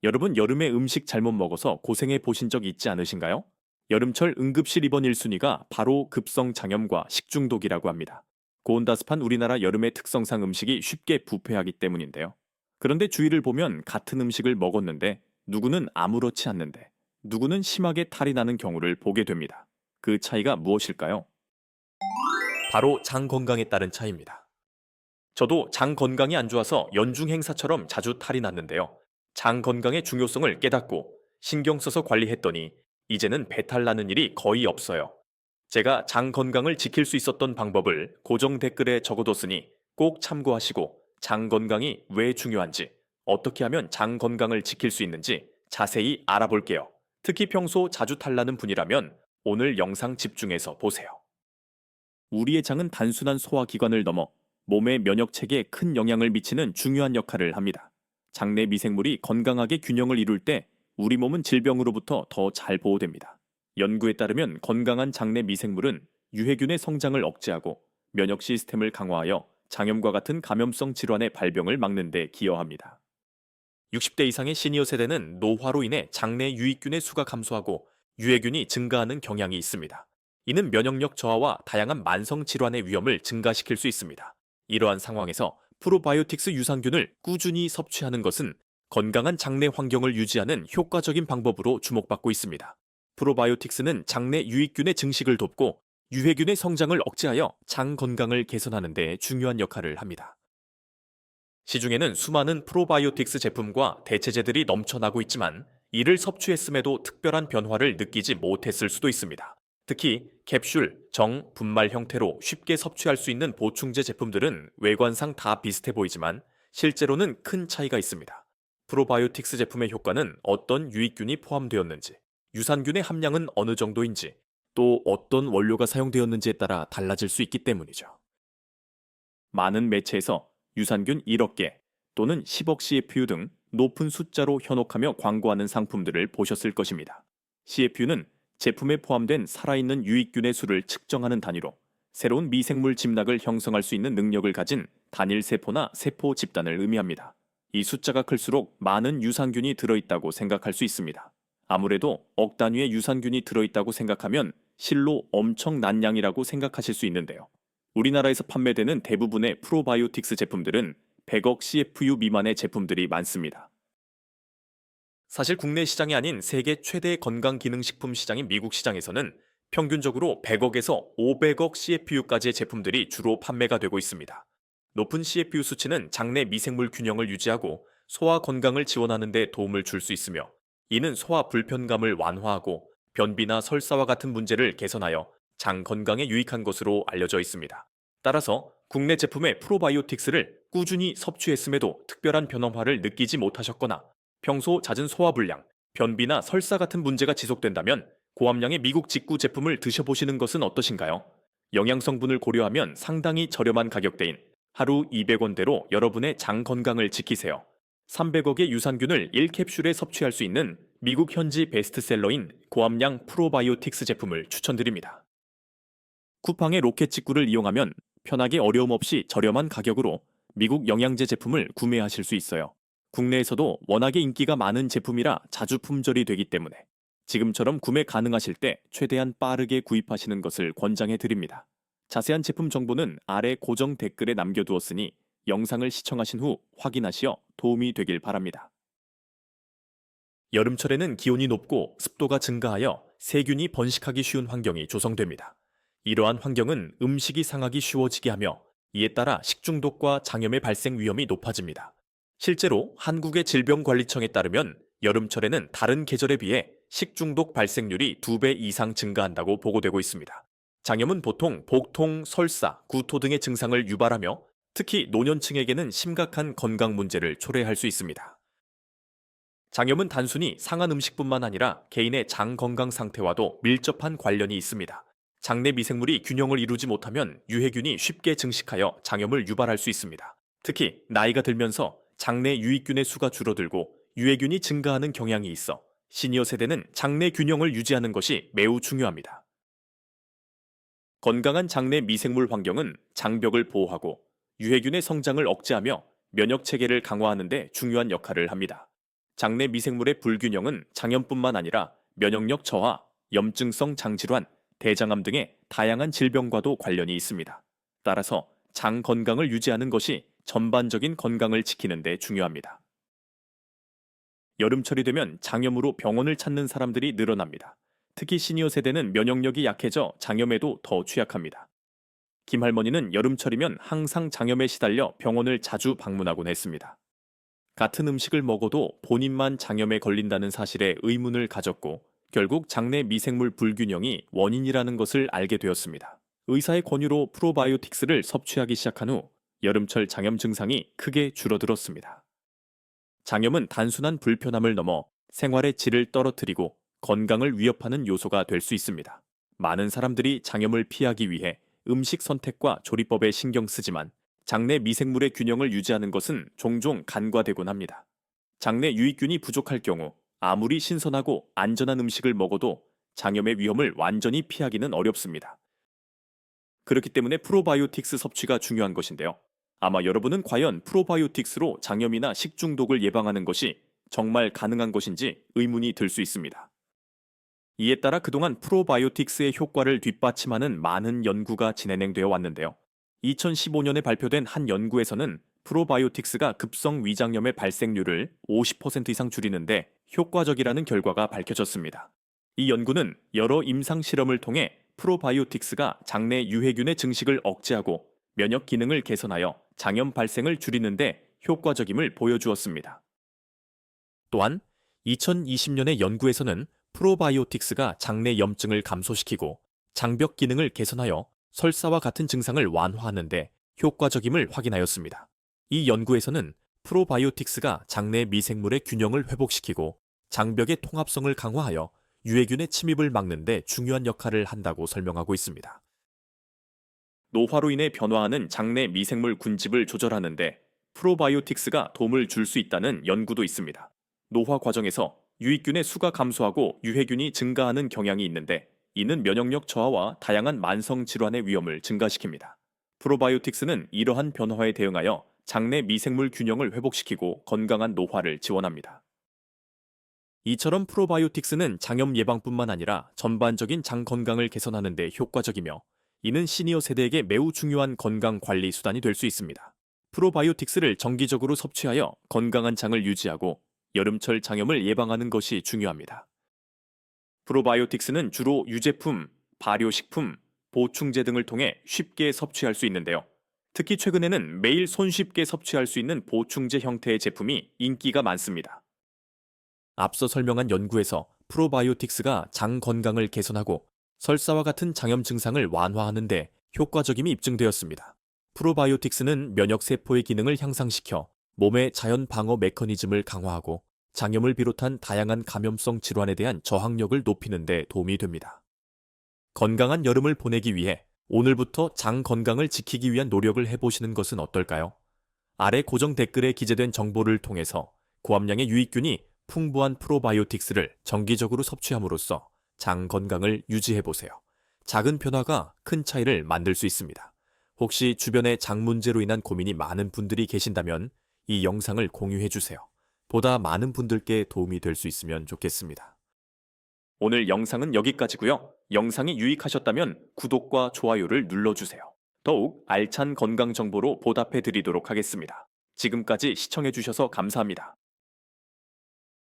여러분 여름에 음식 잘못 먹어서 고생해 보신 적 있지 않으신가요? 여름철 응급실 입원 1순위가 바로 급성 장염과 식중독이라고 합니다. 고온다습한 우리나라 여름의 특성상 음식이 쉽게 부패하기 때문인데요. 그런데 주위를 보면 같은 음식을 먹었는데 누구는 아무렇지 않는데 누구는 심하게 탈이 나는 경우를 보게 됩니다. 그 차이가 무엇일까요? 바로 장 건강에 따른 차이입니다. 저도 장 건강이 안 좋아서 연중 행사처럼 자주 탈이 났는데요. 장 건강의 중요성을 깨닫고 신경 써서 관리했더니 이제는 배탈 나는 일이 거의 없어요. 제가 장 건강을 지킬 수 있었던 방법을 고정 댓글에 적어뒀으니 꼭 참고하시고 장 건강이 왜 중요한지, 어떻게 하면 장 건강을 지킬 수 있는지 자세히 알아볼게요. 특히 평소 자주 탈나는 분이라면 오늘 영상 집중해서 보세요. 우리의 장은 단순한 소화기관을 넘어 몸의 면역체계에 큰 영향을 미치는 중요한 역할을 합니다. 장내 미생물이 건강하게 균형을 이룰 때 우리 몸은 질병으로부터 더 잘 보호됩니다. 연구에 따르면 건강한 장내 미생물은 유해균의 성장을 억제하고 면역 시스템을 강화하여 장염과 같은 감염성 질환의 발병을 막는 데 기여합니다. 60대 이상의 시니어 세대는 노화로 인해 장내 유익균의 수가 감소하고 유해균이 증가하는 경향이 있습니다. 이는 면역력 저하와 다양한 만성 질환의 위험을 증가시킬 수 있습니다. 이러한 상황에서 프로바이오틱스 유산균을 꾸준히 섭취하는 것은 건강한 장내 환경을 유지하는 효과적인 방법으로 주목받고 있습니다. 프로바이오틱스는 장내 유익균의 증식을 돕고 유해균의 성장을 억제하여 장 건강을 개선하는 데 중요한 역할을 합니다. 시중에는 수많은 프로바이오틱스 제품과 대체제들이 넘쳐나고 있지만 이를 섭취했음에도 특별한 변화를 느끼지 못했을 수도 있습니다. 특히 캡슐, 정, 분말 형태로 쉽게 섭취할 수 있는 보충제 제품들은 외관상 다 비슷해 보이지만 실제로는 큰 차이가 있습니다. 프로바이오틱스 제품의 효과는 어떤 유익균이 포함되었는지, 유산균의 함량은 어느 정도인지, 또 어떤 원료가 사용되었는지에 따라 달라질 수 있기 때문이죠. 많은 매체에서 유산균 1억 개 또는 10억 CFU 등 높은 숫자로 현혹하며 광고하는 상품들을 보셨을 것입니다. CFU는 제품에 포함된 살아있는 유익균의 수를 측정하는 단위로 새로운 미생물 집락을 형성할 수 있는 능력을 가진 단일 세포나 세포 집단을 의미합니다. 이 숫자가 클수록 많은 유산균이 들어있다고 생각할 수 있습니다. 아무래도 억 단위의 유산균이 들어있다고 생각하면 실로 엄청난 양이라고 생각하실 수 있는데요. 우리나라에서 판매되는 대부분의 프로바이오틱스 제품들은 100억 CFU 미만의 제품들이 많습니다. 사실 국내 시장이 아닌 세계 최대 건강기능식품 시장인 미국 시장에서는 평균적으로 100억에서 500억 CFU까지의 제품들이 주로 판매가 되고 있습니다. 높은 CFU 수치는 장내 미생물 균형을 유지하고 소화 건강을 지원하는 데 도움을 줄 수 있으며 이는 소화 불편감을 완화하고 변비나 설사와 같은 문제를 개선하여 장 건강에 유익한 것으로 알려져 있습니다. 따라서 국내 제품의 프로바이오틱스를 꾸준히 섭취했음에도 특별한 변화를 느끼지 못하셨거나 평소 잦은 소화불량, 변비나 설사 같은 문제가 지속된다면 고함량의 미국 직구 제품을 드셔보시는 것은 어떠신가요? 영양 성분을 고려하면 상당히 저렴한 가격대인 하루 200원대로 여러분의 장 건강을 지키세요. 300억의 유산균을 1캡슐에 섭취할 수 있는 미국 현지 베스트셀러인 고함량 프로바이오틱스 제품을 추천드립니다. 쿠팡의 로켓 직구를 이용하면 편하게 어려움 없이 저렴한 가격으로 미국 영양제 제품을 구매하실 수 있어요. 국내에서도 워낙에 인기가 많은 제품이라 자주 품절이 되기 때문에 지금처럼 구매 가능하실 때 최대한 빠르게 구입하시는 것을 권장해 드립니다. 자세한 제품 정보는 아래 고정 댓글에 남겨두었으니 영상을 시청하신 후 확인하시어 도움이 되길 바랍니다. 여름철에는 기온이 높고 습도가 증가하여 세균이 번식하기 쉬운 환경이 조성됩니다. 이러한 환경은 음식이 상하기 쉬워지게 하며 이에 따라 식중독과 장염의 발생 위험이 높아집니다. 실제로 한국의 질병관리청에 따르면 여름철에는 다른 계절에 비해 식중독 발생률이 2배 이상 증가한다고 보고되고 있습니다. 장염은 보통 복통, 설사, 구토 등의 증상을 유발하며 특히 노년층에게는 심각한 건강 문제를 초래할 수 있습니다. 장염은 단순히 상한 음식뿐만 아니라 개인의 장 건강 상태와도 밀접한 관련이 있습니다. 장내 미생물이 균형을 이루지 못하면 유해균이 쉽게 증식하여 장염을 유발할 수 있습니다. 특히 나이가 들면서 장내 유익균의 수가 줄어들고 유해균이 증가하는 경향이 있어 시니어 세대는 장내 균형을 유지하는 것이 매우 중요합니다. 건강한 장내 미생물 환경은 장벽을 보호하고 유해균의 성장을 억제하며 면역 체계를 강화하는 데 중요한 역할을 합니다. 장내 미생물의 불균형은 장염뿐만 아니라 면역력 저하, 염증성 장질환, 대장암 등의 다양한 질병과도 관련이 있습니다. 따라서 장 건강을 유지하는 것이 전반적인 건강을 지키는 데 중요합니다. 여름철이 되면 장염으로 병원을 찾는 사람들이 늘어납니다. 특히 시니어 세대는 면역력이 약해져 장염에도 더 취약합니다. 김할머니는 여름철이면 항상 장염에 시달려 병원을 자주 방문하곤 했습니다. 같은 음식을 먹어도 본인만 장염에 걸린다는 사실에 의문을 가졌고 결국 장내 미생물 불균형이 원인이라는 것을 알게 되었습니다. 의사의 권유로 프로바이오틱스를 섭취하기 시작한 후 여름철 장염 증상이 크게 줄어들었습니다. 장염은 단순한 불편함을 넘어 생활의 질을 떨어뜨리고 건강을 위협하는 요소가 될 수 있습니다. 많은 사람들이 장염을 피하기 위해 음식 선택과 조리법에 신경 쓰지만 장내 미생물의 균형을 유지하는 것은 종종 간과되곤 합니다. 장내 유익균이 부족할 경우 아무리 신선하고 안전한 음식을 먹어도 장염의 위험을 완전히 피하기는 어렵습니다. 그렇기 때문에 프로바이오틱스 섭취가 중요한 것인데요. 아마 여러분은 과연 프로바이오틱스로 장염이나 식중독을 예방하는 것이 정말 가능한 것인지 의문이 들 수 있습니다. 이에 따라 그동안 프로바이오틱스의 효과를 뒷받침하는 많은 연구가 진행되어 왔는데요. 2015년에 발표된 한 연구에서는 프로바이오틱스가 급성 위장염의 발생률을 50% 이상 줄이는데 효과적이라는 결과가 밝혀졌습니다. 이 연구는 여러 임상 실험을 통해 프로바이오틱스가 장내 유해균의 증식을 억제하고 면역 기능을 개선하여 장염 발생을 줄이는데 효과적임을 보여주었습니다. 또한 2020년의 연구에서는 프로바이오틱스가 장내 염증을 감소시키고 장벽 기능을 개선하여 설사와 같은 증상을 완화하는 데 효과적임을 확인하였습니다. 이 연구에서는 프로바이오틱스가 장내 미생물의 균형을 회복시키고 장벽의 통합성을 강화하여 유해균의 침입을 막는 데 중요한 역할을 한다고 설명하고 있습니다. 노화로 인해 변화하는 장내 미생물 군집을 조절하는 데 프로바이오틱스가 도움을 줄 수 있다는 연구도 있습니다. 노화 과정에서 유익균의 수가 감소하고 유해균이 증가하는 경향이 있는데 이는 면역력 저하와 다양한 만성 질환의 위험을 증가시킵니다. 프로바이오틱스는 이러한 변화에 대응하여 장내 미생물 균형을 회복시키고 건강한 노화를 지원합니다. 이처럼 프로바이오틱스는 장염 예방뿐만 아니라 전반적인 장 건강을 개선하는 데 효과적이며 이는 시니어 세대에게 매우 중요한 건강 관리 수단이 될 수 있습니다. 프로바이오틱스를 정기적으로 섭취하여 건강한 장을 유지하고 여름철 장염을 예방하는 것이 중요합니다. 프로바이오틱스는 주로 유제품, 발효식품, 보충제 등을 통해 쉽게 섭취할 수 있는데요. 특히 최근에는 매일 손쉽게 섭취할 수 있는 보충제 형태의 제품이 인기가 많습니다. 앞서 설명한 연구에서 프로바이오틱스가 장 건강을 개선하고 설사와 같은 장염 증상을 완화하는 데 효과적임이 입증되었습니다. 프로바이오틱스는 면역세포의 기능을 향상시켜 몸의 자연 방어 메커니즘을 강화하고 장염을 비롯한 다양한 감염성 질환에 대한 저항력을 높이는 데 도움이 됩니다. 건강한 여름을 보내기 위해 오늘부터 장 건강을 지키기 위한 노력을 해보시는 것은 어떨까요? 아래 고정 댓글에 기재된 정보를 통해서 고함량의 유익균이 풍부한 프로바이오틱스를 정기적으로 섭취함으로써 장 건강을 유지해보세요. 작은 변화가 큰 차이를 만들 수 있습니다. 혹시 주변에 장 문제로 인한 고민이 많은 분들이 계신다면 이 영상을 공유해주세요. 보다 많은 분들께 도움이 될 수 있으면 좋겠습니다. 오늘 영상은 여기까지고요. 영상이 유익하셨다면 구독과 좋아요를 눌러주세요. 더욱 알찬 건강 정보로 보답해 드리도록 하겠습니다. 지금까지 시청해 주셔서 감사합니다.